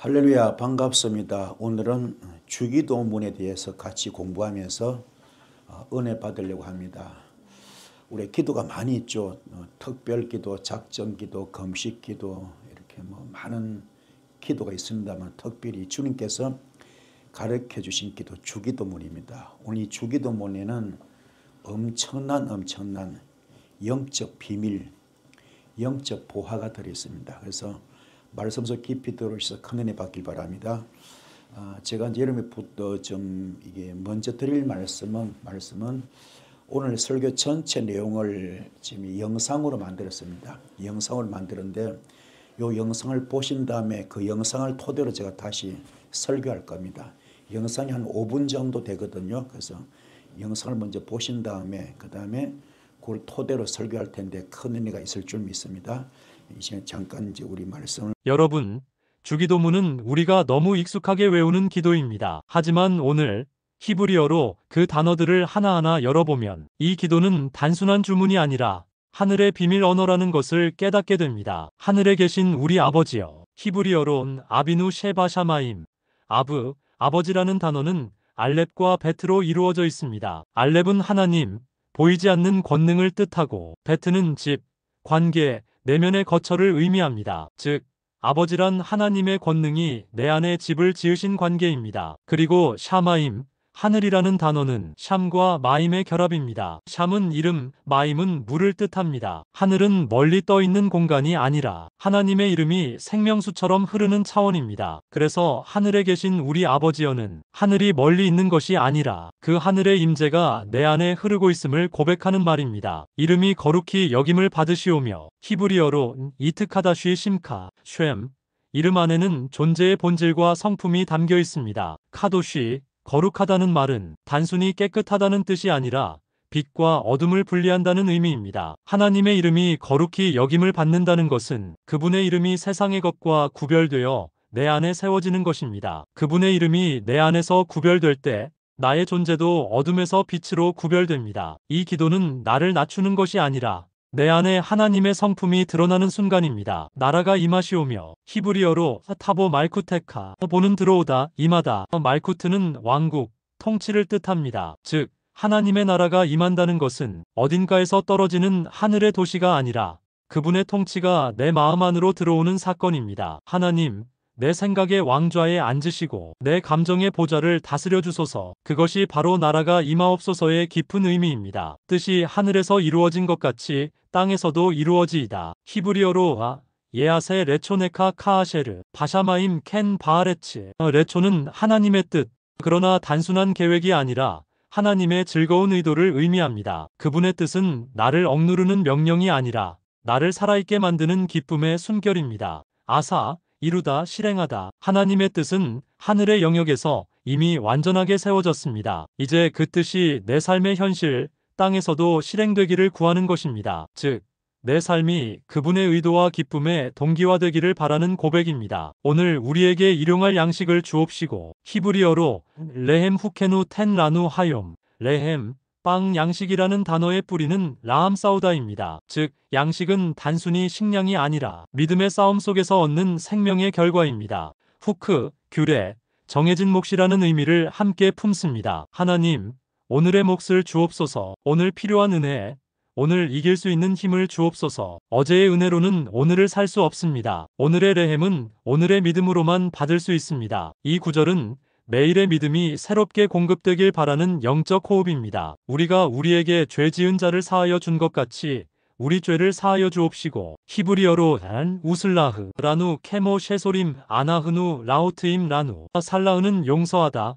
할렐루야, 반갑습니다. 오늘은 주기도문에 대해서 같이 공부하면서 은혜 받으려고 합니다. 우리 기도가 많이 있죠. 특별기도, 작정기도, 금식기도 이렇게 많은 기도가 있습니다만 특별히 주님께서 가르쳐 주신 기도 주기도문입니다. 오늘 이 주기도문에는 엄청난 영적 비밀, 영적 보화가 들어있습니다. 그래서 말씀 속 깊이 들어오셔서 큰 은혜 받길 바랍니다. 제가 이제 여러분부터 좀 이게 먼저 드릴 말씀은 오늘 설교 전체 내용을 지금 영상으로 만들었습니다. 영상을 만들었는데 이 영상을 보신 다음에 그 영상을 토대로 제가 다시 설교할 겁니다. 영상이 한 5분 정도 되거든요. 그래서 영상을 먼저 보신 다음에 그 다음에 그걸 토대로 설교할 텐데 큰 은혜가 있을 줄 믿습니다. 이 시간 잠깐 이제 우리 말씀을 여러분, 주기도문은 우리가 너무 익숙하게 외우는 기도입니다. 하지만 오늘 히브리어로 그 단어들을 하나하나 열어보면 이 기도는 단순한 주문이 아니라 하늘의 비밀 언어라는 것을 깨닫게 됩니다. 하늘에 계신 우리 아버지여. 히브리어로는 아비누 셰바샤마임, 아브, 아버지라는 단어는 알렙과 베트로 이루어져 있습니다. 알렙은 하나님, 보이지 않는 권능을 뜻하고 베트는 집, 관계, 내면의 거처를 의미합니다. 즉, 아버지란 하나님의 권능이 내 안에 집을 지으신 관계입니다. 그리고 샤마임, 하늘이라는 단어는 샴과 마임의 결합입니다. 샴은 이름, 마임은 물을 뜻합니다. 하늘은 멀리 떠 있는 공간이 아니라 하나님의 이름이 생명수처럼 흐르는 차원입니다. 그래서 하늘에 계신 우리 아버지여는 하늘이 멀리 있는 것이 아니라 그 하늘의 임재가 내 안에 흐르고 있음을 고백하는 말입니다. 이름이 거룩히 여김을 받으시오며 히브리어로 이트카다쉬 심카, 쉔, 이름 안에는 존재의 본질과 성품이 담겨 있습니다. 카도쉬, 거룩하다는 말은 단순히 깨끗하다는 뜻이 아니라 빛과 어둠을 분리한다는 의미입니다. 하나님의 이름이 거룩히 여김을 받는다는 것은 그분의 이름이 세상의 것과 구별되어 내 안에 세워지는 것입니다. 그분의 이름이 내 안에서 구별될 때 나의 존재도 어둠에서 빛으로 구별됩니다. 이 기도는 나를 낮추는 것이 아니라 내 안에 하나님의 성품이 드러나는 순간입니다. 나라가 임하시오며 히브리어로 타보 말쿠테카, 보는 들어오다, 임하다. 말쿠트는 왕국, 통치를 뜻합니다. 즉, 하나님의 나라가 임한다는 것은 어딘가에서 떨어지는 하늘의 도시가 아니라 그분의 통치가 내 마음 안으로 들어오는 사건입니다. 하나님, 내 생각의 왕좌에 앉으시고 내 감정의 보좌를 다스려 주소서. 그것이 바로 나라가 임하옵소서의 깊은 의미입니다. 뜻이 하늘에서 이루어진 것 같이 땅에서도 이루어지이다. 히브리어로 예아세 레초네카 카아셰르, 바샤마임 켄 바아레츠. 레초는 하나님의 뜻, 그러나 단순한 계획이 아니라 하나님의 즐거운 의도를 의미합니다. 그분의 뜻은 나를 억누르는 명령이 아니라 나를 살아있게 만드는 기쁨의 순결입니다. 아사, 이루다, 실행하다. 하나님의 뜻은 하늘의 영역에서 이미 완전하게 세워졌습니다. 이제 그 뜻이 내 삶의 현실, 땅에서도 실행되기를 구하는 것입니다. 즉, 내 삶이 그분의 의도와 기쁨에 동기화되기를 바라는 고백입니다. 오늘 우리에게 일용할 양식을 주옵시고 히브리어로 레헴 후케누 텐 라누 하욤, 레헴, 빵 양식이라는 단어의 뿌리는 라함 사우다입니다. 즉, 양식은 단순히 식량이 아니라 믿음의 싸움 속에서 얻는 생명의 결과입니다. 후크, 규례, 정해진 몫이라는 의미를 함께 품습니다. 하나님, 오늘의 몫을 주옵소서. 오늘 필요한 은혜, 오늘 이길 수 있는 힘을 주옵소서. 어제의 은혜로는 오늘을 살 수 없습니다. 오늘의 레헴은 오늘의 믿음으로만 받을 수 있습니다. 이 구절은 매일의 믿음이 새롭게 공급되길 바라는 영적 호흡입니다. 우리가 우리에게 죄 지은 자를 사하여 준 것 같이 우리 죄를 사하여 주옵시고 히브리어로 우슬라흐, 라누 케모 셰소림 아나흐누 라오트임 라누. 살라흐는 용서하다.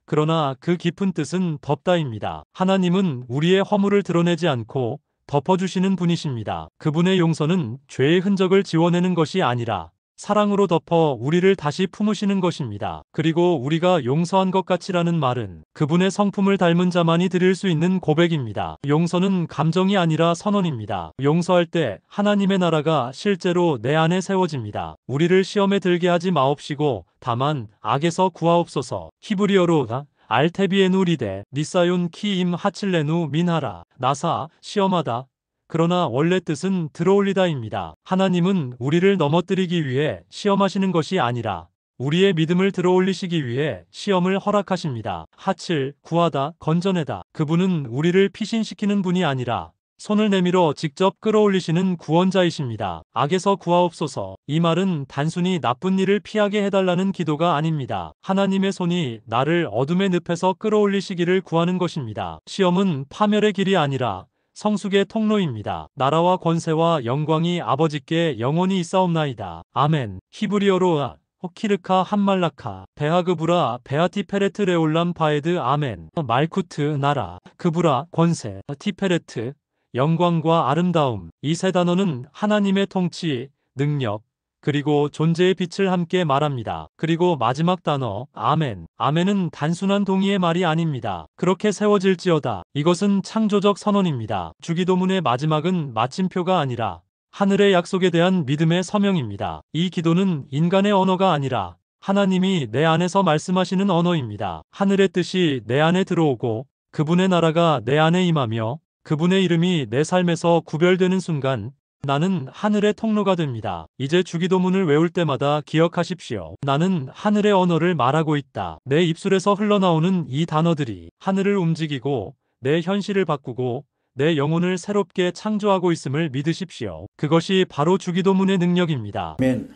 그러나 그 깊은 뜻은 덮다입니다. 하나님은 우리의 허물을 드러내지 않고 덮어주시는 분이십니다. 그분의 용서는 죄의 흔적을 지워내는 것이 아니라 사랑으로 덮어 우리를 다시 품으시는 것입니다. 그리고 우리가 용서한 것 같이라는 말은 그분의 성품을 닮은 자만이 드릴 수 있는 고백입니다. 용서는 감정이 아니라 선언입니다. 용서할 때 하나님의 나라가 실제로 내 안에 세워집니다. 우리를 시험에 들게 하지 마옵시고 다만 악에서 구하옵소서. 히브리어로 알테비에누 리데 니사윤 키임 하칠레누 민하라. 나사, 시험하다. 그러나 원래 뜻은 들어올리다입니다. 하나님은 우리를 넘어뜨리기 위해 시험하시는 것이 아니라 우리의 믿음을 들어올리시기 위해 시험을 허락하십니다. 하칠, 구하다, 건져내다. 그분은 우리를 피신시키는 분이 아니라 손을 내밀어 직접 끌어올리시는 구원자이십니다. 악에서 구하옵소서. 이 말은 단순히 나쁜 일을 피하게 해달라는 기도가 아닙니다. 하나님의 손이 나를 어둠의 늪에서 끌어올리시기를 구하는 것입니다. 시험은 파멸의 길이 아니라 성숙의 통로입니다. 나라와 권세와 영광이 아버지께 영원히 있사옵나이다. 아멘. 히브리어로 호키르카 함말라카 베하그브라 베아티페레트 레올람 바에드 아멘. 말쿠트 나라 그브라 권세 티페레트 영광과 아름다움. 이 세 단어는 하나님의 통치, 능력, 그리고 존재의 빛을 함께 말합니다. 그리고 마지막 단어 아멘. 아멘은 단순한 동의의 말이 아닙니다. 그렇게 세워질지어다. 이것은 창조적 선언입니다. 주기도문의 마지막은 마침표가 아니라 하늘의 약속에 대한 믿음의 서명입니다. 이 기도는 인간의 언어가 아니라 하나님이 내 안에서 말씀하시는 언어입니다. 하늘의 뜻이 내 안에 들어오고 그분의 나라가 내 안에 임하며 그분의 이름이 내 삶에서 구별되는 순간 나는 하늘의 통로가 됩니다. 이제 주기도문을 외울 때마다 기억하십시오. 나는 하늘의 언어를 말하고 있다. 내 입술에서 흘러나오는 이 단어들이 하늘을 움직이고 내 현실을 바꾸고 내 영혼을 새롭게 창조하고 있음을 믿으십시오. 그것이 바로 주기도문의 능력입니다. 아멘.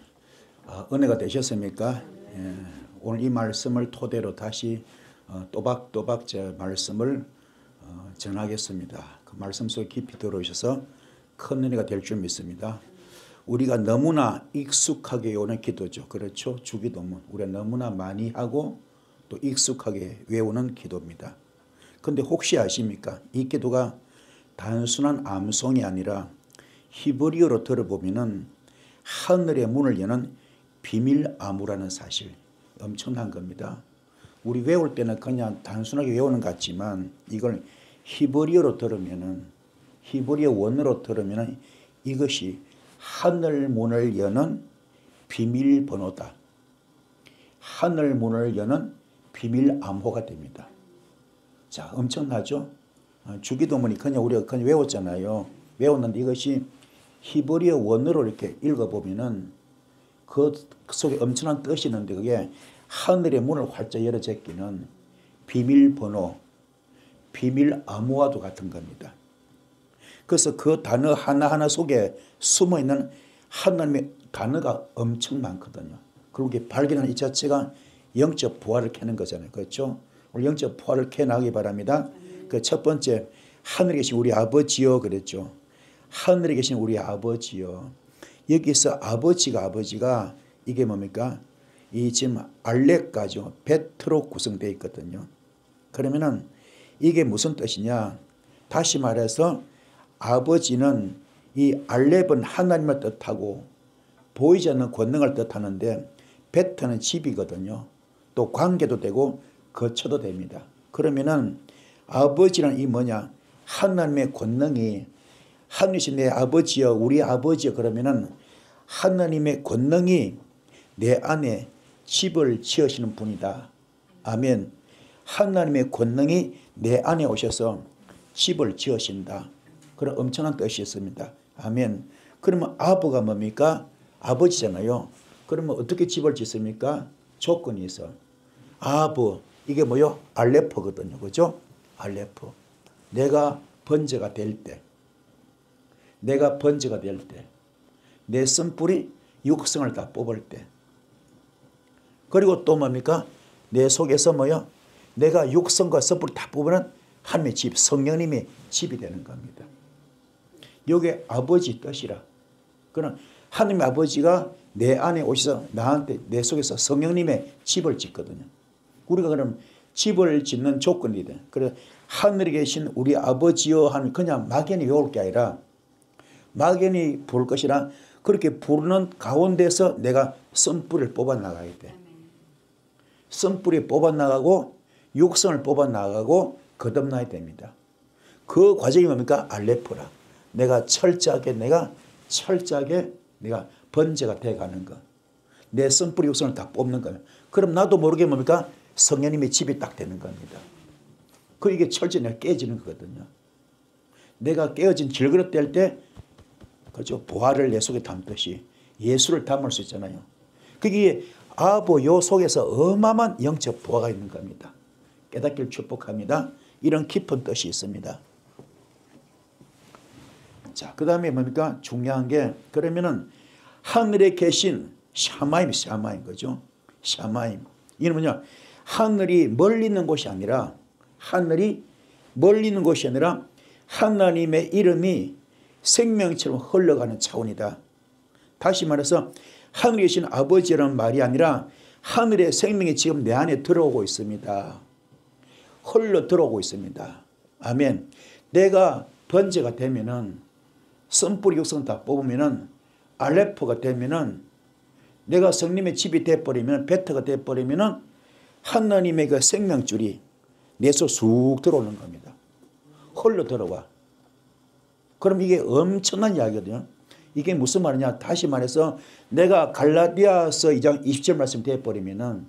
은혜가 되셨습니까? 예, 오늘 이 말씀을 토대로 다시 또박또박 제 말씀을 전하겠습니다. 그 말씀 속에 깊이 들어오셔서 큰 은혜가 될 줄 믿습니다. 우리가 너무나 익숙하게 외우는 기도죠. 그렇죠? 주기도문. 우리가 너무나 많이 하고 또 익숙하게 외우는 기도입니다. 근데 혹시 아십니까? 이 기도가 단순한 암송이 아니라 히브리어로 들어보면은 하늘의 문을 여는 비밀 암호라는 사실, 엄청난 겁니다. 우리 외울 때는 그냥 단순하게 외우는 것 같지만 이걸 히브리어로 들으면은, 히브리어 원어로 들으면은 이것이 하늘 문을 여는 비밀 번호다. 하늘 문을 여는 비밀 암호가 됩니다. 자, 엄청나죠? 주기도문이 그냥 우리가 그냥 외웠잖아요. 외웠는데 이것이 히브리어 원어로 이렇게 읽어보면은 그 속에 엄청난 뜻이 있는데 그게 하늘의 문을 활짝 열어 제끼는 비밀번호, 비밀 암호와도 같은 겁니다. 그래서 그 단어 하나하나 속에 숨어있는 하나님의 단어가 엄청 많거든요. 그리고 이게 발견하는 이 자체가 영적 부활을 캐는 거잖아요. 그렇죠? 우리 영적 부활을 캐나가기 바랍니다. 그 첫 번째, 하늘에 계신 우리 아버지요 그랬죠. 하늘에 계신 우리 아버지요. 여기서 아버지가 이게 뭡니까? 이 지금 알렉가죠. 베트로 구성되어 있거든요. 그러면은 이게 무슨 뜻이냐? 다시 말해서 아버지는 이 알렙은 하나님을 뜻하고 보이지 않는 권능을 뜻하는데 베트는 집이거든요. 또 관계도 되고 거처도 됩니다. 그러면은 아버지는 이 뭐냐? 하나님의 권능이 하늘이신 내 아버지여 우리 아버지여 그러면은 하나님의 권능이 내 안에 집을 지으시는 분이다. 아멘. 하나님의 권능이 내 안에 오셔서 집을 지으신다. 그런 엄청난 뜻이 있습니다. 아멘. 그러면 아버가 뭡니까? 아버지잖아요. 그러면 어떻게 집을 짓습니까? 조건이 있어. 아버, 이게 뭐요? 알레포거든요. 그죠? 알레포. 내가 번제가 될 때, 내 쓴뿌리 육성을 다 뽑을 때, 그리고 또 뭡니까? 내 속에서 뭐요? 내가 육성과 쓴뿌리 다 뽑으면 하나님의 집, 성령님의 집이 되는 겁니다. 이게 아버지 뜻이라. 그럼 하나님의 아버지가 내 안에 오셔서 나한테 내 속에서 성령님의 집을 짓거든요. 우리가 그럼 집을 짓는 조건이 돼. 그래서 하늘에 계신 우리 아버지여 하는 그냥 막연히 외울 게 아니라 막연히 부를 것이라 그렇게 부르는 가운데서 내가 쓴뿌리를 뽑아 나가야 돼. 쓴뿌리 뽑아 나가고 육성을 뽑아 나가고 거듭나야 됩니다. 그 과정이 뭡니까? 알레포라. 내가 철저하게 번제가 돼가는 거. 내 쓴뿌리 육성을 다 뽑는 거예요. 그럼 나도 모르게 뭡니까? 성령님의 집이 딱 되는 겁니다. 그 이게 철저히 내가 깨지는 거거든요. 내가 깨어진 질그릇 될 때 그죠? 부활을 내 속에 담듯이 예수를 담을 수 있잖아요. 그게 아부 요 속에서 어마어마한 영적 보화가 있는 겁니다. 깨닫기를 축복합니다. 이런 깊은 뜻이 있습니다. 자, 그 다음에 뭡니까? 중요한 게, 그러면은 하늘에 계신 샤마임 거죠. 샤마임. 이는 뭐냐? 하늘이 멀리 있는 곳이 아니라, 하늘이 멀리 있는 곳이 아니라 하나님의 이름이 생명처럼 흘러가는 차원이다. 다시 말해서 하늘에 계신 아버지라는 말이 아니라 하늘의 생명이 지금 내 안에 들어오고 있습니다. 흘러 들어오고 있습니다. 아멘. 내가 번제가 되면은, 선뿌리 육성 다 뽑으면은, 알레포가 되면은, 내가 성령의 집이 돼버리면, 베터가 돼버리면은 하나님의 그 생명줄이 내 속으로 쑥 들어오는 겁니다. 흘러 들어와. 그럼 이게 엄청난 이야기거든요. 이게 무슨 말이냐? 다시 말해서 내가 갈라디아서 2장 20절 말씀 돼버리면은,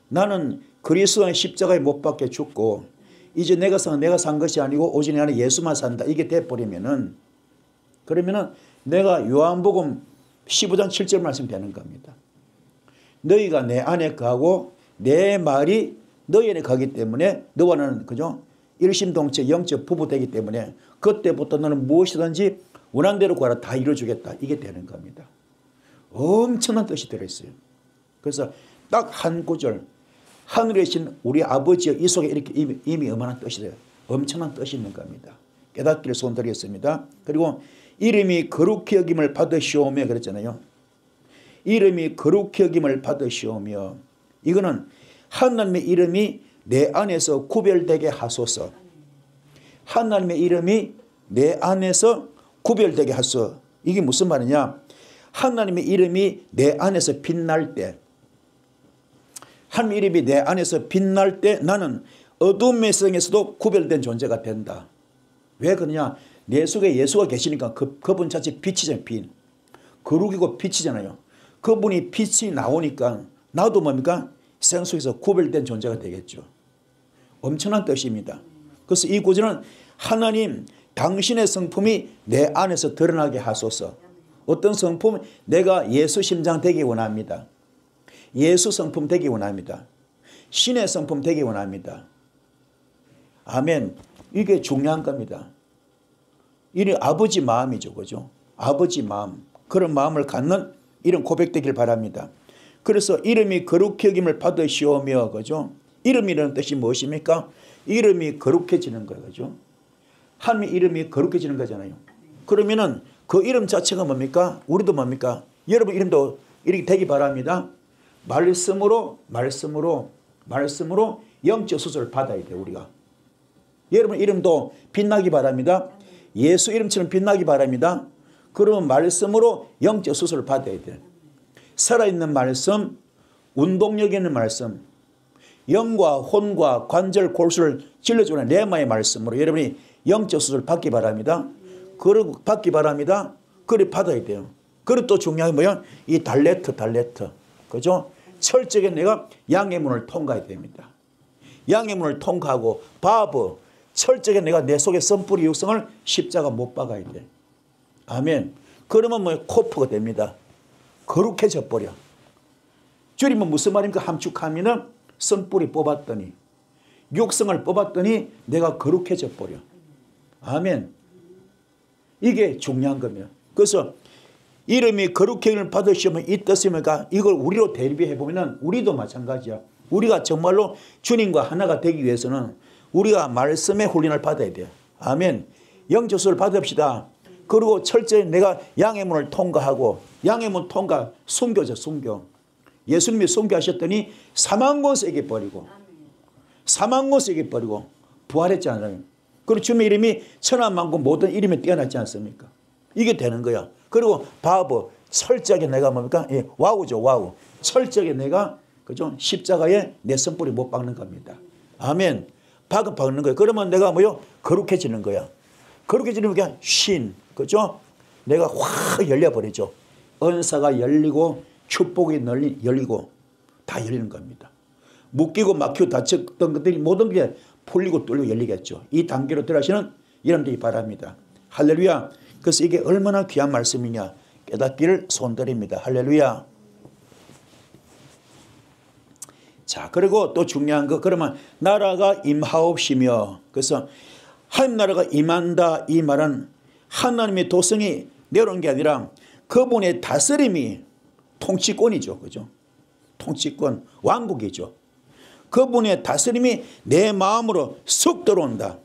나는 그리스도의 십자가에 못 박혀 죽고 이제 내가 산 것이 아니고 오직 내 안에 예수만 산다. 이게 돼버리면은, 그러면은 내가 요한복음 15장 7절 말씀 되는 겁니다. 너희가 내 안에 거하고 내 말이 너희 안에 가기 때문에 너와 나는, 그죠? 일심동체 영적 부부 되기 때문에 그때부터 너는 무엇이든지 원하는 대로 구하라 다 이루어주겠다. 이게 되는 겁니다. 엄청난 뜻이 들어있어요. 그래서 딱 한 구절, 하늘에 계신 우리 아버지의 이 속에 이렇게 이미 어마어마한 뜻이 돼요. 엄청난 뜻이 있는 겁니다. 깨닫기를 소원드리겠습니다. 그리고 이름이 거룩히 여김을 받으시오며 그랬잖아요. 이름이 거룩히 여김을 받으시오며, 이거는 하나님의 이름이 내 안에서 구별되게 하소서. 하나님의 이름이 내 안에서 구별되게 하소서. 이게 무슨 말이냐? 하나님의 이름이 내 안에서 빛날 때, 하나님의 이름이 내 안에서 빛날 때 나는 어둠의 세상에서도 구별된 존재가 된다. 왜 그러냐? 내 속에 예수가 계시니까 그분 자체 빛이잖아요. 빛. 거룩이고 빛이잖아요. 그분이 빛이 나오니까 나도 뭡니까? 세상 속에서 구별된 존재가 되겠죠. 엄청난 뜻입니다. 그래서 이 구절은 하나님 당신의 성품이 내 안에서 드러나게 하소서. 어떤 성품? 내가 예수 심장 되기 원합니다. 예수 성품 되기 원합니다. 신의 성품 되기 원합니다. 아멘. 이게 중요한 겁니다. 이게 아버지 마음이죠. 그죠? 아버지 마음. 그런 마음을 갖는 이런 고백되길 바랍니다. 그래서 이름이 거룩히 여김을 받으시오며, 그죠? 이름이라는 뜻이 무엇입니까? 이름이 거룩해지는 거예요. 그죠? 하나님의 이름이 거룩해지는 거잖아요. 그러면은 그 이름 자체가 뭡니까? 우리도 뭡니까? 여러분 이름도 이렇게 되기 바랍니다. 말씀으로 영적 수술을 받아야 돼요. 우리가. 여러분 이름도 빛나기 바랍니다. 예수 이름처럼 빛나기 바랍니다. 그러면 말씀으로 영적 수술을 받아야 돼요. 살아있는 말씀, 운동력 있는 말씀, 영과 혼과 관절 골수를 질러주는 레마의 말씀으로 여러분이 영적 수술을 받기 바랍니다. 그리고 받기 바랍니다. 그래 받아야 돼요. 그리고 또 중요한 게 뭐야? 이 달레트. 그죠? 철저하게 내가 양의 문을 통과해야 됩니다. 양의 문을 통과하고 바브 철저하게 내가 내 속에 선뿌리 육성을 십자가 못 박아야 돼. 아멘. 그러면 뭐 코프가 됩니다. 거룩해져 버려. 줄이면 무슨 말입니까? 함축하면은 선뿌리 뽑았더니 육성을 뽑았더니 내가 거룩해져 버려. 아멘. 이게 중요한 겁니다. 그래서 이름이 거룩행을 받으시면 이 뜻입니까? 이걸 우리로 대비해 보면은 우리도 마찬가지야. 우리가 정말로 주님과 하나가 되기 위해서는 우리가 말씀의 훈련을 받아야 돼요. 아멘. 영적수를 받읍시다. 그리고 철저히 내가 양의 문을 통과하고, 양의 문 통과, 순교죠. 순교. 예수님이 순교하셨더니 사망고세에게 버리고, 사망고세에게 버리고 부활했잖아요. 그리고 주님의 이름이 천하만국 모든 이름에 뛰어나지 않습니까? 이게 되는 거야. 그리고 바보 철저하게 내가 뭡니까? 예, 와우죠. 와우. 철저하게 내가, 그죠? 십자가에 내 손뿌리 못 박는 겁니다. 아멘. 박는 거예요. 그러면 내가 뭐요? 거룩해지는 거야. 거룩해지는 게 신, 그죠? 내가 확 열려버리죠. 은사가 열리고 축복이 열리고 다 열리는 겁니다. 묶이고 막히고 닫혔던 것들이 모든 게 풀리고 뚫리고 열리겠죠. 이 단계로 들어가시는 여러분들이 바랍니다. 할렐루야. 그래서 이게 얼마나 귀한 말씀이냐 깨닫기를 소원드립니다. 할렐루야. 자, 그리고 또 중요한 거, 그러면 나라가 임하옵시며, 그래서 하나님 나라가 임한다, 이 말은 하나님의 도성이 내려오는 게 아니라 그분의 다스림이 통치권이죠. 그죠? 통치권, 왕국이죠. 그분의 다스림이 내 마음으로 쑥 들어온다.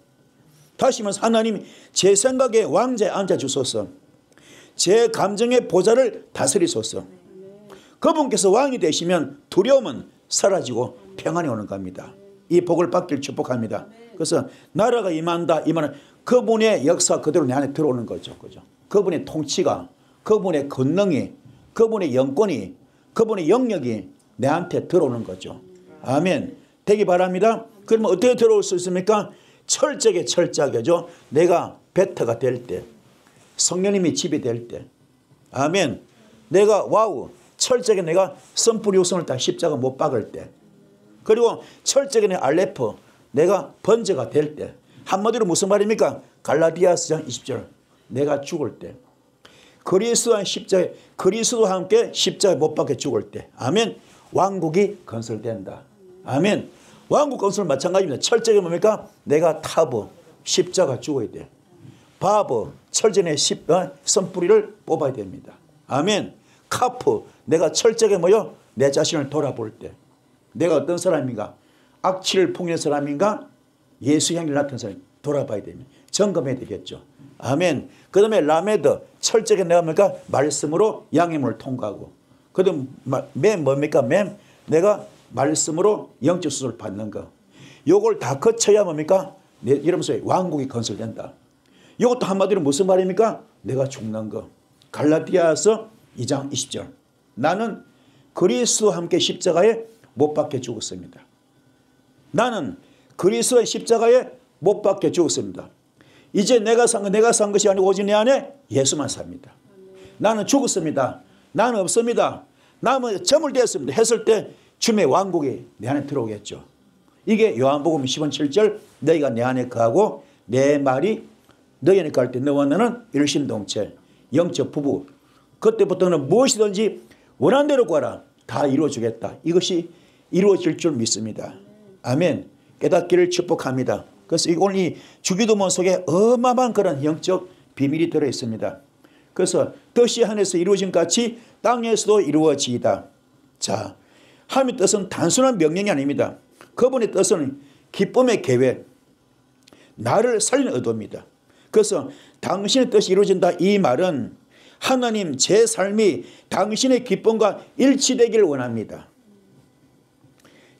다시 말해서 하나님이 제 생각에 왕자에 앉아주소서. 제 감정의 보좌를 다스리소서. 그분께서 왕이 되시면 두려움은 사라지고 평안이 오는 겁니다. 이 복을 받기를 축복합니다. 그래서 나라가 임한다, 이 말은 그분의 역사 그대로 내 안에 들어오는 거죠. 그죠? 그분의 통치가, 그분의 권능이, 그분의 영권이, 그분의 영역이 내한테 들어오는 거죠. 아멘. 되기 바랍니다. 그러면 어떻게 들어올 수 있습니까? 철저하게죠. 내가 베터가 될 때, 성령님이 집이 될 때, 아멘. 내가 철저하게 내가 선불 요선을 다 십자가 못 박을 때, 그리고 철저하게 내 알레프 내가 번제가 될 때, 한마디로 무슨 말입니까? 갈라디아서장 20절 내가 죽을 때, 그리스도와 십자가에, 그리스도와 함께 십자가에 못 박혀 죽을 때, 아멘. 왕국이 건설된다. 아멘. 왕국 건설은 마찬가지입니다. 철저하게 뭡니까? 내가 타브 십자가 죽어야 돼. 바브 철전의 선뿌리를 뽑아야 됩니다. 아멘. 카프 내가 철저하게 내 자신을 돌아볼 때 내가 어떤 사람인가? 악취를 풍기는 사람인가? 예수 향기를 나타낸 사람 돌아봐야 됩니다. 점검해야 되겠죠. 아멘. 그 다음에 라메드 철저하게 내가 뭡니까? 말씀으로 양해물을 통과하고, 그 다음 맴 뭡니까? 맴 내가 말씀으로 영적 수술을 받는 거. 요걸 다 거쳐야 뭡니까? 이러면서 왕국이 건설된다. 이것도 한마디로 무슨 말입니까? 내가 죽는 거. 갈라디아서 2장 20절 나는 그리스도와 함께 십자가에 못 박혀 죽었습니다. 나는 그리스도의 십자가에 못 박혀 죽었습니다. 이제 내가 산 것이 아니고 오직 내 안에 예수만 삽니다. 나는 죽었습니다. 나는 없습니다. 나는 저물되었습니다 했을 때 주님의 왕국이 내 안에 들어오겠죠. 이게 요한복음 10장 7절 너희가 내 안에 거하고 내 말이 너희 안에 거할 때 너와 나는 일심동체 영적 부부, 그때부터는 무엇이든지 원하는 대로 구하라 다 이루어주겠다. 이것이 이루어질 줄 믿습니다. 아멘. 깨닫기를 축복합니다. 그래서 오늘 이 주기도문 속에 어마어마한 그런 영적 비밀이 들어있습니다. 그래서 뜻이 하늘에서 이루어진 같이 땅에서도 이루어지이다. 자, 하나님의 뜻은 단순한 명령이 아닙니다. 그분의 뜻은 기쁨의 계획, 나를 살리는 의도입니다. 그래서 당신의 뜻이 이루어진다 이 말은 하나님 제 삶이 당신의 기쁨과 일치되기를 원합니다.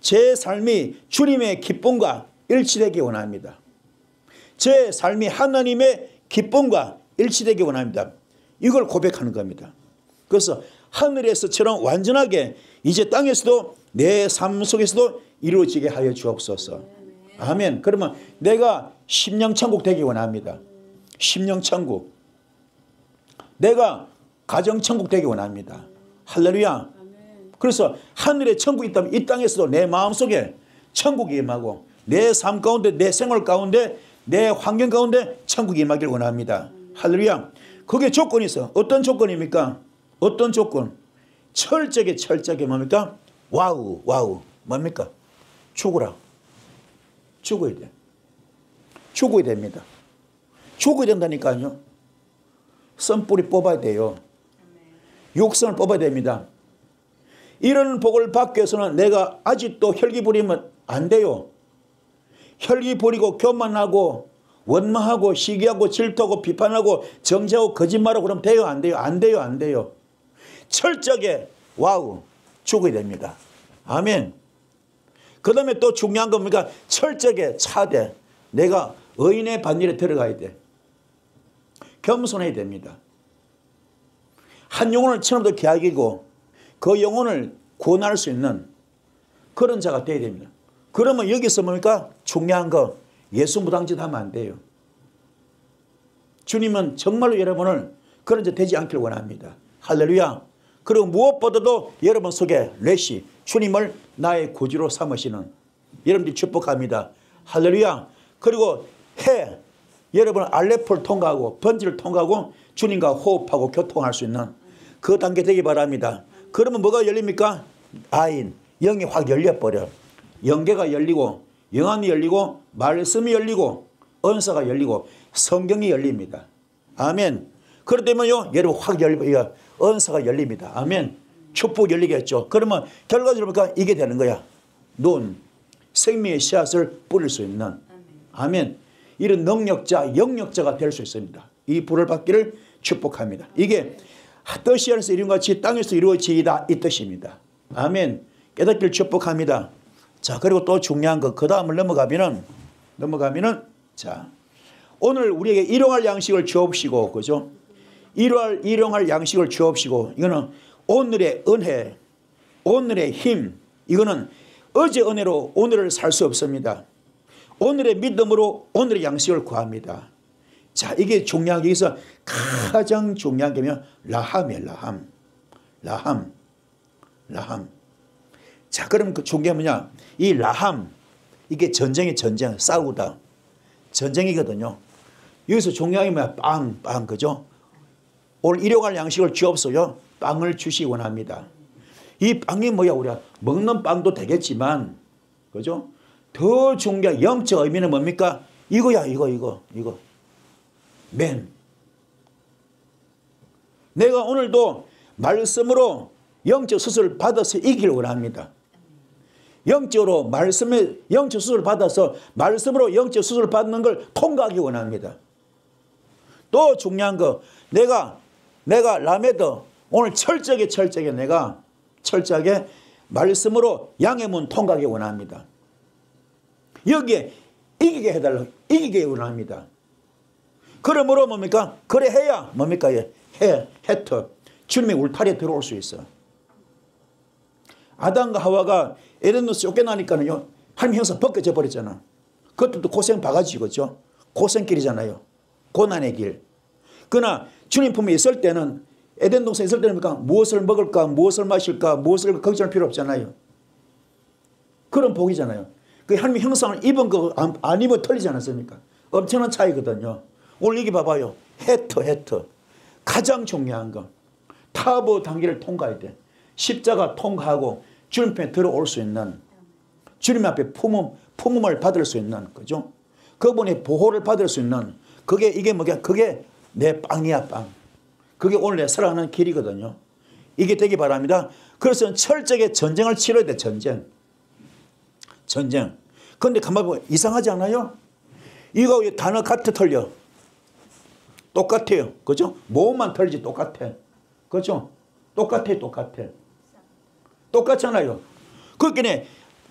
제 삶이 주님의 기쁨과 일치되기 원합니다. 제 삶이 하나님의 기쁨과 일치되기 원합니다. 이걸 고백하는 겁니다. 그래서 하늘에서처럼 완전하게 이제 땅에서도 내 삶 속에서도 이루어지게 하여 주옵소서. 아멘. 그러면 내가 심령천국 되기 원합니다. 심령천국. 내가 가정천국 되기 원합니다. 할렐루야. 그래서 하늘에 천국이 있다면 이 땅에서도 내 마음속에 천국이 임하고 내 삶 가운데 내 생활 가운데 내 환경 가운데 천국이 임하기를 원합니다. 할렐루야. 그게 조건이 있어. 어떤 조건입니까? 어떤 조건? 철저하게 뭡니까? 와우 뭡니까? 죽으라. 죽어야 돼. 죽어야 됩니다. 죽어야 된다니까요. 선뿌리 뽑아야 돼요. 육성을 뽑아야 됩니다. 이런 복을 받기 위해서는 내가 아직도 혈기 부리면 안 돼요. 혈기 부리고 교만하고 원망하고 시기하고 질투하고 비판하고 정죄하고 거짓말하고 그러면 돼요? 안 돼요? 안 돼요. 철저하게 죽어야 됩니다. 아멘. 그 다음에 또 중요한 겁니까? 철저하게 차대. 내가 의인의 반열에 들어가야 돼. 겸손해야 됩니다. 한 영혼을 처음부터 계약이고 그 영혼을 구원할 수 있는 그런 자가 되어야 됩니다. 그러면 여기서 뭡니까? 중요한 거 예수 무당짓 하면 안 돼요. 주님은 정말로 여러분을 그런 자 되지 않기를 원합니다. 할렐루야. 그리고 무엇보다도 여러분 속에 레시 주님을 나의 구주로 삼으시는 여러분들이 축복합니다. 할렐루야. 그리고 여러분 알레포를 통과하고 번지를 통과하고 주님과 호흡하고 교통할 수 있는 그 단계 되기 바랍니다. 그러면 뭐가 열립니까? 아인 영이 확 열려버려. 영계가 열리고 영안이 열리고 말씀이 열리고 은사가 열리고 성경이 열립니다. 아멘. 그렇다면요 여러분 확 열리고 은사가 열립니다. 아멘. 축복 열리겠죠. 그러면 결과적으로 보니까 이게 되는 거야. 눈, 생명의 씨앗을 뿌릴 수 있는 아멘. 이런 능력자, 영력자가 될 수 있습니다. 이 불을 받기를 축복합니다. 이게 뜻이 하늘에서 이룬 같이 땅에서 이루어지이다 이 뜻입니다. 아멘. 깨닫기를 축복합니다. 자, 그리고 또 중요한 거 그 다음을 넘어가면은 자, 오늘 우리에게 일용할 양식을 주옵시고 그죠? 일용할 양식을 주옵시고 이거는 오늘의 은혜, 오늘의 힘, 이거는 어제 은혜로 오늘을 살 수 없습니다. 오늘의 믿음으로 오늘의 양식을 구합니다. 자, 이게 중요한 게 있어. 가장 중요한 게 뭐냐? 라함이에요. 라함. 자, 그럼 그 중요한 게 뭐냐? 이 라함, 이게 전쟁, 싸우다. 전쟁이거든요. 여기서 중요한 게 뭐야? 빵, 그죠? 오늘 일용할 양식을 주옵소요. 빵을 주시기 원합니다. 이 빵이 뭐야? 우리가 먹는 빵도 되겠지만, 그죠? 더 중요한 영적 의미는 뭡니까? 이거야, 이거. 맨. 내가 오늘도 말씀으로 영적 수술을 받아서 이기를 원합니다. 영적으로 말씀에 영적 수술을 받아서 말씀으로 영적 수술을 받는 걸 통과하기 원합니다. 또 중요한 거 내가 라메더 오늘 철저하게 내가 철저하게 말씀으로 양의 문 통과하기 원합니다. 여기에 이기게 해달라고 이기게 원합니다. 그러므로 뭡니까? 그래 해야 뭡니까? 해터 주님의 울타리에 들어올 수 있어. 아담과 하와가 에덴에서 쫓겨나니까는요 하나님 형상 벗겨져 버렸잖아. 그것도 고생 바가지겠죠. 고생길이잖아요. 고난의 길. 그러나 주님 품에 있을 때는 에덴 동산에 있을 때는 뭡니까? 무엇을 먹을까, 무엇을 마실까, 무엇을 걱정할 필요 없잖아요. 그런 복이잖아요. 그 하나님의 형상을 입은 거 안 입어 틀리지 않았습니까? 엄청난 차이거든요. 오늘 이게 봐봐요. 해터. 가장 중요한 거. 타버 단계를 통과해야 돼. 십자가 통과하고 주님 앞에 들어올 수 있는 주님 앞에 품음을 받을 수 있는 거죠. 그분의 보호를 받을 수 있는 이게 뭐냐? 그게 내 빵이야, 빵. 그게 오늘 내 살아가는 길이거든요. 이게 되기 바랍니다. 그래서 철저하게 전쟁을 치러야 돼, 전쟁. 그런데 가만히 보면 이상하지 않아요? 이거 단어 같아 틀려. 똑같아요. 그죠? 모음만 틀리지 똑같아. 그죠? 똑같아. 똑같잖아요. 그러니까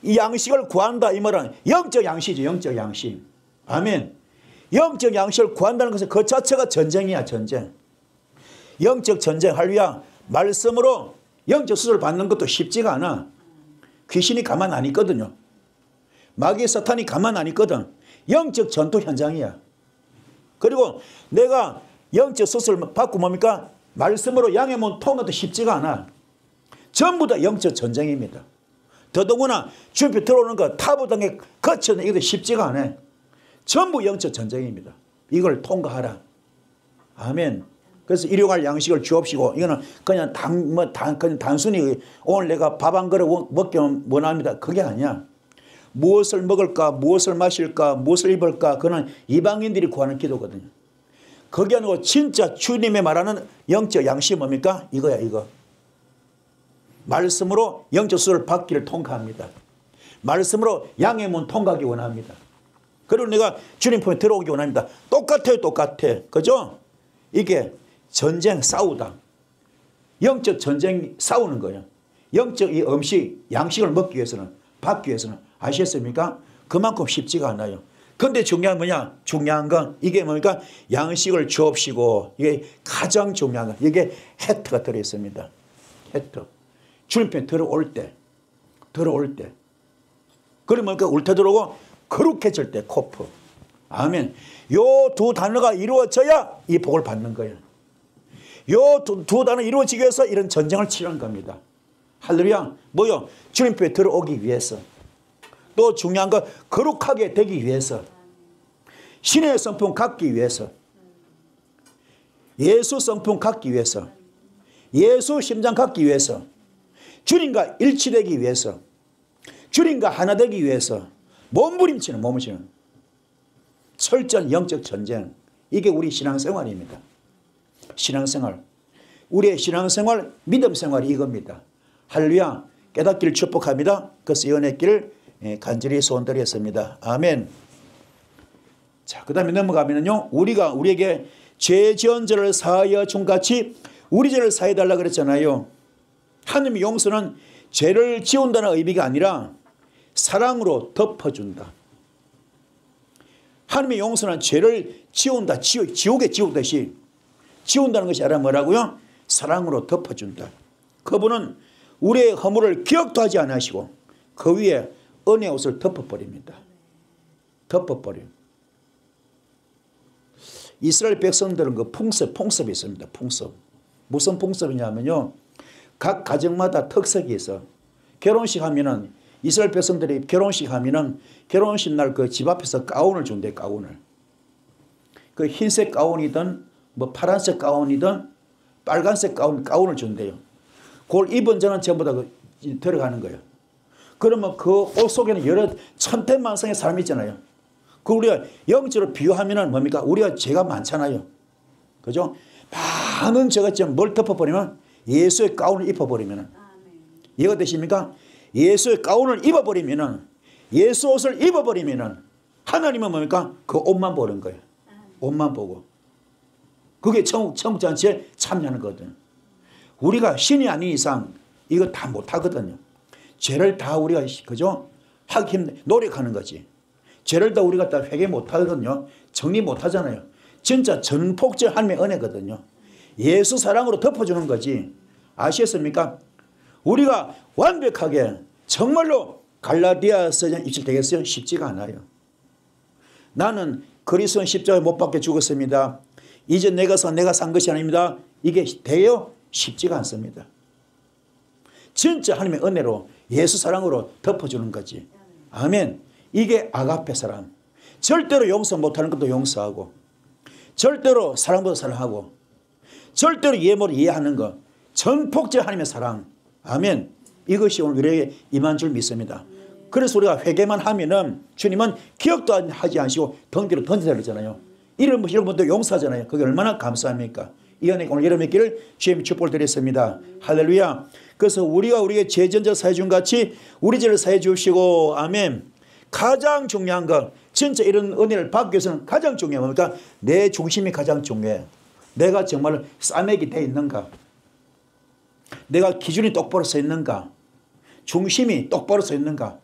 이 양식을 구한다 이 말은 영적 양식이죠. 영적 양식. 아멘. 영적 양식을 구한다는 것은 그 자체가 전쟁이야. 전쟁. 영적 전쟁. 할렐루야. 말씀으로 영적 수술을 받는 것도 쉽지가 않아. 귀신이 가만 안 있거든요. 마귀 사탄이 가만 안 있거든. 영적 전투 현장이야. 그리고 내가 영적 수술을 받고 뭡니까? 말씀으로 양의 문 통한 것도 쉽지가 않아. 전부 다 영적 전쟁입니다. 더더구나 주변에 들어오는 거 타보당에 거쳐는 이것도 쉽지가 않아. 전부 영적 전쟁입니다. 이걸 통과하라. 아멘. 그래서 일용할 양식을 주옵시고 이거는 그냥 단순히 오늘 내가 밥 한 그릇 먹기 원합니다. 그게 아니야. 무엇을 먹을까, 무엇을 마실까, 무엇을 입을까, 그는 이방인들이 구하는 기도거든요. 그게 아니고 진짜 주님의 말하는 영적 양식이 뭡니까? 이거야, 이거. 말씀으로 영적 수를 받기를 통과합니다. 말씀으로 양의 문 통과하기 원합니다. 그리고 내가 주님 품에 들어오기 원합니다. 똑같아. 그죠? 이게 전쟁 싸우다. 영적 전쟁 싸우는 거예요. 영적 이 음식, 양식을 먹기 위해서는, 받기 위해서는 아시겠습니까? 그만큼 쉽지가 않아요. 근데 중요한 뭐냐? 중요한 건 이게 뭡니까? 양식을 주옵시고 이게 가장 중요한 건 이게 해트가 들어있습니다. 해트. 주님께 들어올 때. 그러면 그 울터 들어오고 거룩해질 때 코프. 아멘. 요 두 단어가 이루어져야 이 복을 받는 거예요. 요 두 단어 이루어지기 위해서 이런 전쟁을 치르는 겁니다. 할렐루야. 뭐요? 주님께 들어오기 위해서. 또 중요한 건 거룩하게 되기 위해서. 신의 성품 갖기 위해서. 예수 성품 갖기 위해서. 예수 심장 갖기 위해서. 주님과 일치되기 위해서. 주님과 하나 되기 위해서 몸부림치는 철저한 영적 전쟁. 이게 우리 신앙생활입니다. 신앙생활. 우리의 신앙생활, 믿음생활이 이겁니다. 할렐루야. 깨닫기를 축복합니다. 그래서 예언의 길을 간절히 소원드렸습니다. 아멘. 자, 그 다음에 넘어가면요. 우리에게 죄 지은 죄를 사하여 준같이 우리 죄를 사해달라 그랬잖아요. 하나님의 용서는 죄를 지운다는 의미가 아니라 사랑으로 덮어준다. 하나님의 용서는 죄를 지운다. 지옥에 지우듯이 지운다는 것이 아니라 뭐라고요? 사랑으로 덮어준다. 그분은 우리의 허물을 기억도 하지 않으시고 그 위에 은혜의 옷을 덮어버립니다. 덮어버려. 이스라엘 백성들은 그 풍습이 있습니다. 풍습. 무슨 풍습이냐면요. 각 가정마다 특색이 있어. 결혼식 하면은 이스라엘 백성들이 결혼식 하면은 결혼식 날 그 집 앞에서 가운을 준대. 가운을. 그 흰색 가운이든 뭐 파란색 가운이든 빨간색 가운을 준대요. 그걸 입은 자는 전부 다 들어가는 거예요. 그러면 그 옷 속에는 여러 천태만상의 사람이 있잖아요. 그 우리가 영적으로 비유하면은 뭡니까? 우리가 죄가 많잖아요. 그죠? 많은 죄가 지금 뭘 덮어버리면 예수의 가운을 입어버리면은 이해가 되십니까? 예수의 가운을 입어버리면은 예수 옷을 입어버리면은 하나님은 뭡니까? 그 옷만 보는 거예요. 옷만 보고. 그게 천국 잔치에 참여하는 거거든요. 우리가 신이 아닌 이상 이거 다 못하거든요. 죄를 다 우리가 그죠? 하기 힘든 노력하는 거지. 죄를 다 우리가 다 회개 못하거든요. 정리 못하잖아요. 진짜 전폭적 하나님의 은혜거든요. 예수 사랑으로 덮어주는 거지. 아시겠습니까? 우리가 완벽하게 정말로 갈라디아서에 입실되겠어요? 쉽지가 않아요. 나는 그리스도는 십자가에 못 박혀 죽었습니다. 이제 내가 산 것이 아닙니다. 이게 돼요? 쉽지가 않습니다. 진짜 하나님의 은혜로 예수 사랑으로 덮어주는 거지. 아멘. 이게 아가페 사랑. 절대로 용서 못하는 것도 용서하고 절대로 사랑보다 사랑하고 절대로 이해 못 이해하는 것. 전폭적 하나님의 사랑. 아멘. 이것이 오늘 우리에게 임한 줄 믿습니다. 그래서 우리가 회개만 하면은 주님은 기억도 하지 않으시고 덩기로 던지자 그러잖아요. 이런 분도 용서하잖아요. 그게 얼마나 감사합니까? 이 은혜 오늘 여러분의 길을 주님이 축복을 드렸습니다. 할렐루야. 그래서 우리가 우리에게 죄전자 사해준 같이 우리 죄를 사해 주시고 아멘. 가장 중요한 것 진짜 이런 은혜를 받기 위해서는 가장 중요한 겁니까? 내 중심이 가장 중요해. 내가 정말 싸매기 돼 있는가? 내가 기준이 똑바로 서 있는가? 중심이 똑바로 서 있는가?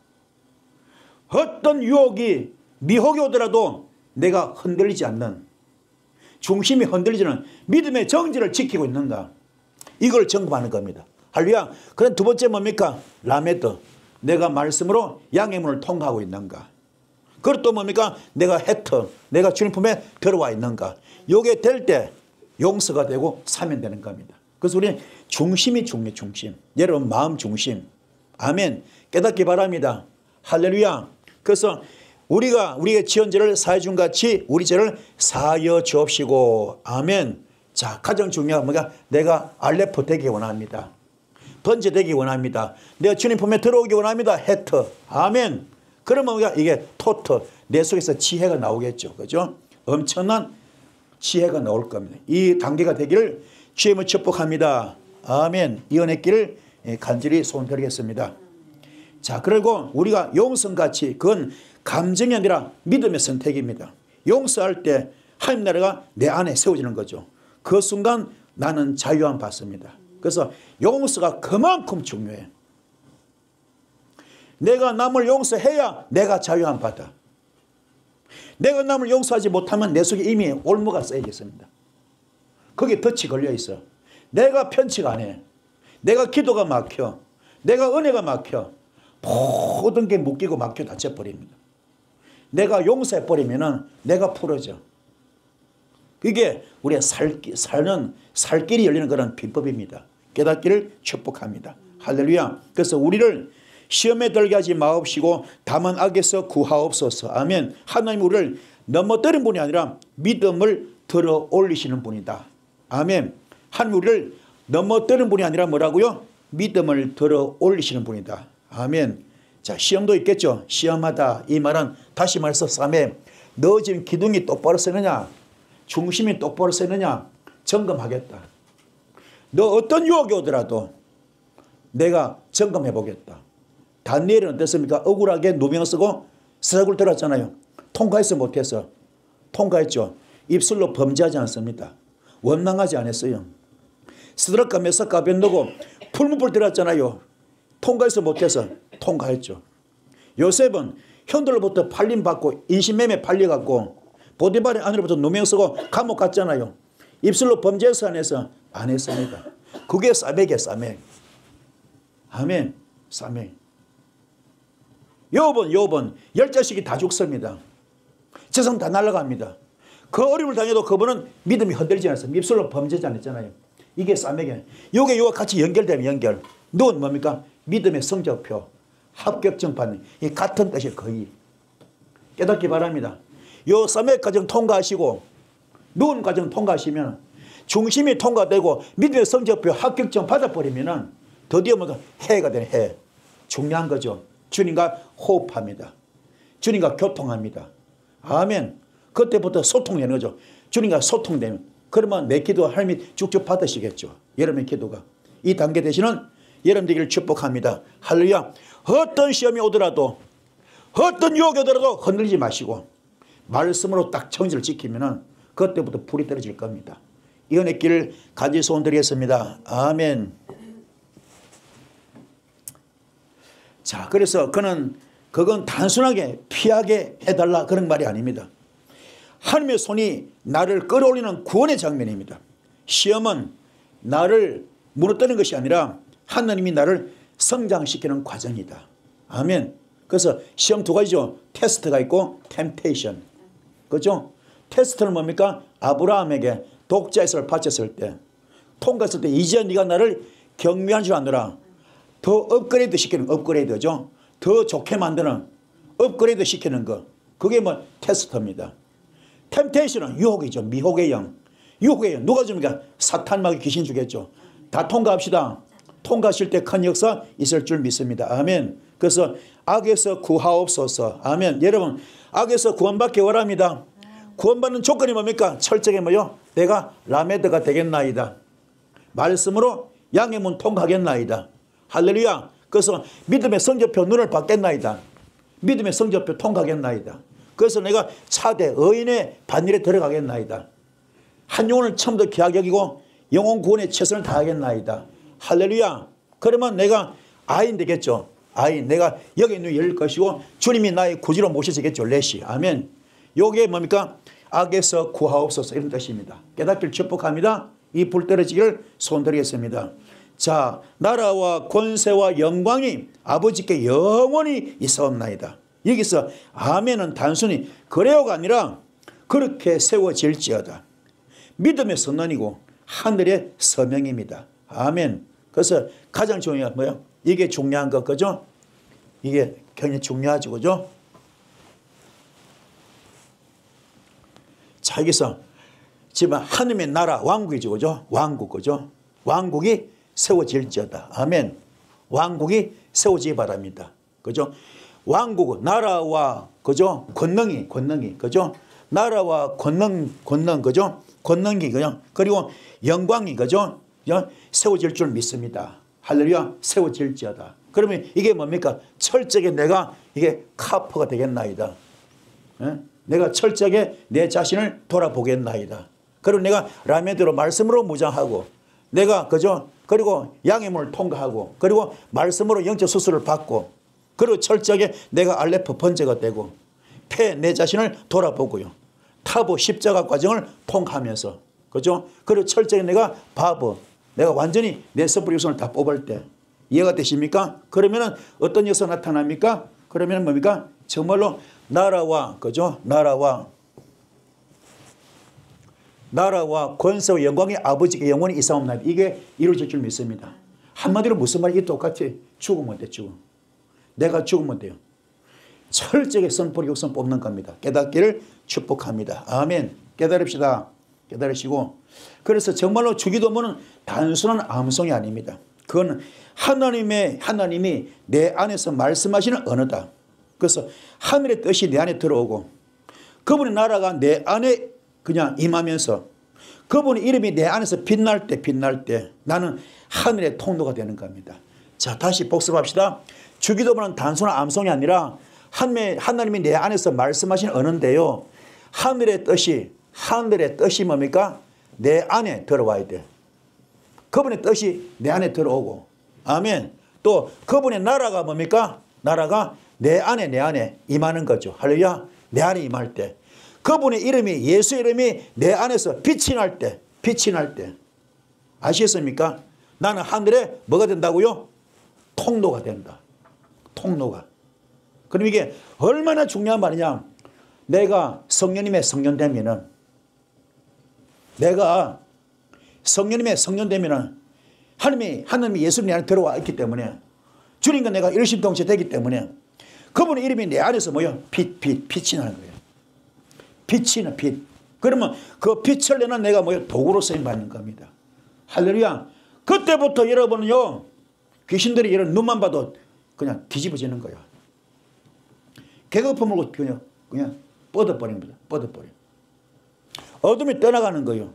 어떤 유혹이 미혹이 오더라도 내가 흔들리지 않는 중심이 흔들리지는 믿음의 정지를 지키고 있는가? 이걸 점검하는 겁니다. 할렐루야. 그럼 두 번째 뭡니까? 라메드. 내가 말씀으로 양의 문을 통과하고 있는가? 그리고 또 뭡니까? 내가 헤터. 내가 주님 품에 들어와 있는가? 이게 될 때 용서가 되고 사면되는 겁니다. 그래서 우리는 중심이 중요해. 중심. 여러분 마음 중심. 아멘. 깨닫기 바랍니다. 할렐루야. 그래서 우리가 지은 죄를 사해 준 같이 우리 죄를 사하여 주옵시고 아멘. 자, 가장 중요한 뭐가 내가 알레프 되기 원합니다. 번제 되기 원합니다. 내가 주님 품에 들어오기 원합니다. 헤터. 아멘. 그러면 우리가 이게 토터. 내 속에서 지혜가 나오겠죠. 그죠? 엄청난 지혜가 나올 겁니다. 이 단계가 되기를 주님을 축복합니다. 아멘. 이 은혜 길을 간절히 소원드리겠습니다. 자, 그리고 우리가 용서같이 그건 감정이 아니라 믿음의 선택입니다. 용서할 때 하나님 나라가 내 안에 세워지는 거죠. 그 순간 나는 자유함 받습니다. 그래서 용서가 그만큼 중요해. 내가 남을 용서해야 내가 자유함 받아. 내가 남을 용서하지 못하면 내 속에 이미 올무가 쌓여있습니다. 거기에 덫이 걸려 있어. 내가 편치가 안 해. 내가 기도가 막혀. 내가 은혜가 막혀. 모든 게 묶이고 막혀 닫혀버립니다. 내가 용서해버리면 내가 풀어져. 그게 우리가 살 길이 열리는 그런 비법입니다. 깨닫기를 축복합니다. 할렐루야. 그래서 우리를 시험에 들게 하지 마옵시고 다만 악에서 구하옵소서. 아멘. 하나님 우리를 넘어뜨린 분이 아니라 믿음을 들어 올리시는 분이다. 아멘. 하나님 우리를 넘어뜨린 분이 아니라 뭐라고요? 믿음을 들어 올리시는 분이다. 아멘. 자, 시험도 있겠죠. 시험하다. 이 말은 다시 말해서 싸매. 너 지금 기둥이 똑바로 서느냐? 중심이 똑바로 서느냐? 점검하겠다. 너 어떤 유혹이 오더라도 내가 점검해 보겠다. 다니엘은 어땠습니까? 억울하게 누명 쓰고 서적을 들었잖아요. 통과했어 못했어? 통과했죠. 입술로 범죄하지 않습니다. 원망하지 않았어요. 스드락과 메삭과 아벤노고 풀무불 들었잖아요. 통과해서 못해서? 통과했죠. 요셉은 형들로부터 팔림받고 인신매매 팔려갖고 보디발의 아내로부터 누명 쓰고 감옥 갔잖아요. 입술로 범죄해서 안 해서? 안 했습니다. 그게 싸매기야, 싸매. 아멘. 싸매. 욥은 10자식이 다 죽습니다. 재산 다 날아갑니다. 그 어려움을 당해도 그분은 믿음이 흔들리지 않았어요. 입술로 범죄지 않았잖아요. 이게 싸매기야. 요게 요와 같이 연결되면 연결. 누군 뭡니까? 믿음의 성적표. 합격증 받는. 이 같은 뜻이 거의. 깨닫기 바랍니다. 요 싸매 과정 통과하시고 누군 과정 통과하시면 중심이 통과되고 믿음의 성적표 합격증 받아버리면 드디어 뭔가 해가 되는 해. 중요한 거죠. 주님과 호흡합니다. 주님과 교통합니다. 아멘. 그때부터 소통되는 거죠. 주님과 소통되면 그러면 내 기도 하나님이 쭉쭉 받으시겠죠. 여러분의 기도가. 이 단계 되시는 여러분 되기를 축복합니다. 할렐루야. 어떤 시험이 오더라도 어떤 유혹이 오더라도 흔들리지 마시고 말씀으로 딱 정지를 지키면 그때부터 불이 떨어질 겁니다. 이 은혜 길을 간절히 소원드리겠습니다. 아멘. 자, 그래서 그건 단순하게 피하게 해달라 그런 말이 아닙니다. 하나님의 손이 나를 끌어올리는 구원의 장면입니다. 시험은 나를 무너뜨리는 것이 아니라 하나님이 나를 성장시키는 과정이다. 아멘. 그래서 시험 두 가지죠. 테스트가 있고 템테이션. 그렇죠? 테스트는 뭡니까? 아브라함에게 독자에서 바쳤을 때 통과했을 때 이제 네가 나를 경미한 줄 아노라. 더 업그레이드 시키는 업그레이드죠. 더 좋게 만드는 업그레이드 시키는 거. 그게 뭐 테스트입니다. 템테이션은 유혹이죠. 미혹의 영. 유혹의 영. 누가 줍니까? 사탄마귀 귀신 주겠죠. 다 통과합시다. 통과하실 때 큰 역사 있을 줄 믿습니다. 아멘. 그래서 악에서 구하옵소서. 아멘. 여러분 악에서 구원받기 원합니다. 구원받는 조건이 뭡니까? 철저하게 뭐요? 내가 라메드가 되겠나이다. 말씀으로 양의 문 통과하겠나이다. 할렐루야. 그래서 믿음의 성적표 눈을 받겠나이다. 믿음의 성적표 통과하겠나이다. 그래서 내가 차대 의인의 반일에 들어가겠나이다. 한 영혼을 처음부터 귀하게 여기고 영혼 구원에 최선을 다하겠나이다. 할렐루야. 그러면 내가 아인 되겠죠. 아인. 내가 여기 있는 열릴 것이고 주님이 나의 구주로 모시시겠죠. 레시. 아멘. 요게 뭡니까? 악에서 구하옵소서 이런 뜻입니다. 깨닫기를 축복합니다. 이 불 떨어지기를 소원드리겠습니다. 자, 나라와 권세와 영광이 아버지께 영원히 있사옵나이다. 여기서 아멘은 단순히 그래요가 아니라 그렇게 세워질지어다. 믿음의 선언이고 하늘의 서명입니다. 아멘. 그래서 가장 중요한 뭐예요? 이게 중요한 것 그죠? 이게 굉장히 중요하죠. 그죠? 자, 여기서 지금 하나님의 나라 왕국이죠. 그죠? 왕국 그죠? 왕국이 세워질지어다. 아멘. 왕국이 세워지기 바랍니다. 그죠? 왕국, 나라와 그죠? 권능이 그죠? 나라와 권능 그죠? 권능이 그죠? 그리고 영광이 그죠? 세워질 줄 믿습니다. 할렐루야. 세워질지어다. 그러면 이게 뭡니까? 철저하게 내가 이게 카퍼가 되겠나이다. 에? 내가 철저하게 내 자신을 돌아보겠나이다. 그리고 내가 라메드로 말씀으로 무장하고 내가 그죠? 그리고 양의 문을 통과하고 그리고 말씀으로 영적 수술을 받고 그리고 철저하게 내가 알레프 번제가 되고 내 자신을 돌아보고요. 타보 십자가 과정을 통과하면서 그죠? 그리고 철저하게 내가 바보 내가 완전히 내 섣부리 우선을 다 뽑을 때 이해가 되십니까? 그러면은 어떤 역사가 나타납니까? 그러면 뭡니까? 정말로 나라와 그죠? 나라와 권세와 영광의 아버지께 영원히 있사옵나이다. 이게 이루어질 줄 믿습니다. 한마디로 무슨 말이 똑같이 죽으면 돼. 죽음. 내가 죽으면 돼요. 철저하게 선포리 육선 뽑는 겁니다. 깨닫기를 축복합니다. 아멘. 깨달읍시다. 깨달으시고 그래서 정말로 주기도문은 단순한 암송이 아닙니다. 그건 하나님이 내 안에서 말씀하시는 언어다. 그래서 하늘의 뜻이 내 안에 들어오고 그분의 나라가 내 안에 그냥 임하면서 그분의 이름이 내 안에서 빛날 때 나는 하늘의 통로가 되는 겁니다. 자, 다시 복습합시다. 주기도문은 단순한 암송이 아니라 하나님이 내 안에서 말씀하시는 언어인데요. 하늘의 뜻이 뭡니까? 내 안에 들어와야 돼. 그분의 뜻이 내 안에 들어오고, 아멘. 또 그분의 나라가 뭡니까? 나라가 내 안에 임하는 거죠. 할렐루야. 내 안에 임할 때. 그분의 이름이, 예수 이름이 내 안에서 빛이 날 때. 아시겠습니까? 나는 하늘에 뭐가 된다고요? 통로가 된다. 통로가. 그럼 이게 얼마나 중요한 말이냐? 내가 성령님의 성령 되면은, 하나님이 예수님 내 안에 들어와 있기 때문에, 주님과 내가 일심동체 되기 때문에 그분의 이름이 내 안에서 뭐요? 빛이 나는 거예요. 빛이 나, 빛. 그러면 그 빛을 내는 내가 뭐요? 도구로 쓰임받는 겁니다. 할렐루야. 그때부터 여러분은요, 귀신들이 이런 눈만 봐도 그냥 뒤집어지는 거예요. 개거품을 그냥 뻗어버리는 겁니다. 뻗어버려. 어둠이 떠나가는 거예요.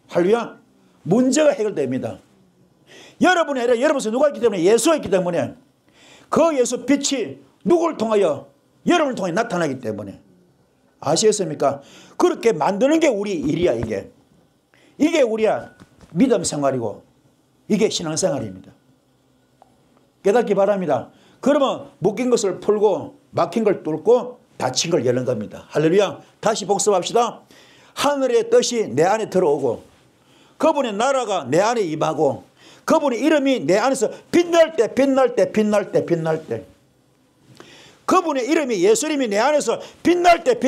할렐루야. 문제가 해결됩니다. 여러분이 아니라 여러분 속에 누가 있기 때문에, 예수가 있기 때문에, 그 예수 빛이 누구를 통하여? 여러분을 통해 나타나기 때문에. 아시겠습니까? 그렇게 만드는 게 우리 일이야. 이게 우리야 믿음 생활이고 이게 신앙생활입니다. 깨닫기 바랍니다. 그러면 묶인 것을 풀고 막힌 걸 뚫고 닫힌 걸 여는 겁니다. 할렐루야. 다시 복습합시다. 하늘의 뜻이 내 안에 들어오고 그분의 나라가 내 안에 임하고 그분의 이름이 내 안에서 빛날 때 그분의 이름이, 예수 이름이 내 안에서 빛날 때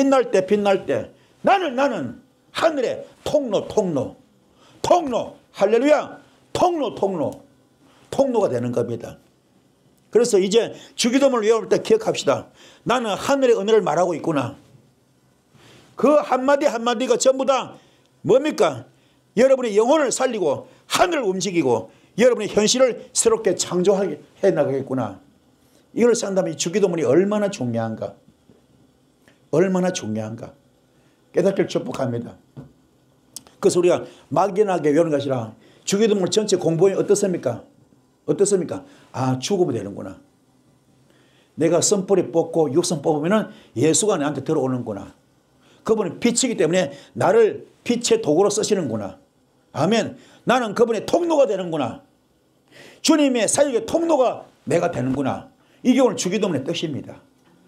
나는 하늘의 통로 할렐루야. 통로가 되는 겁니다. 그래서 이제 주기도문을 외울 때 기억합시다. 나는 하늘의 은혜를 말하고 있구나. 그 한마디 한마디가 전부 다 뭡니까? 여러분의 영혼을 살리고 하늘을 움직이고 여러분의 현실을 새롭게 창조하게 해나가겠구나. 이걸 생각하면 이 주기도문이 얼마나 중요한가. 깨닫기를 축복합니다. 그래서 우리가 막연하게 외우는 것이 아니라 주기도문 전체 공부에 어떻습니까? 아, 주급이 되는구나. 내가 선뿌리 뽑고 육선 뽑으면 예수가 나한테 들어오는구나. 그분은 빛이기 때문에 나를 빛의 도구로 쓰시는구나. 아멘. 나는 그분의 통로가 되는구나. 주님의 사역의 통로가 내가 되는구나. 이게 오늘 주기도문의 뜻입니다.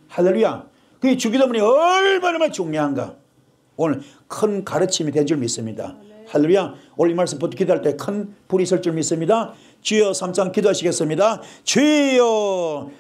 할렐루야. 그 주기도문이 얼마나 중요한가. 오늘 큰 가르침이 된 줄 믿습니다. 할렐루야. 오늘 이 말씀 기도할 때 큰 불이 있을 줄 믿습니다. 주여 3장 기도하시겠습니다. 주여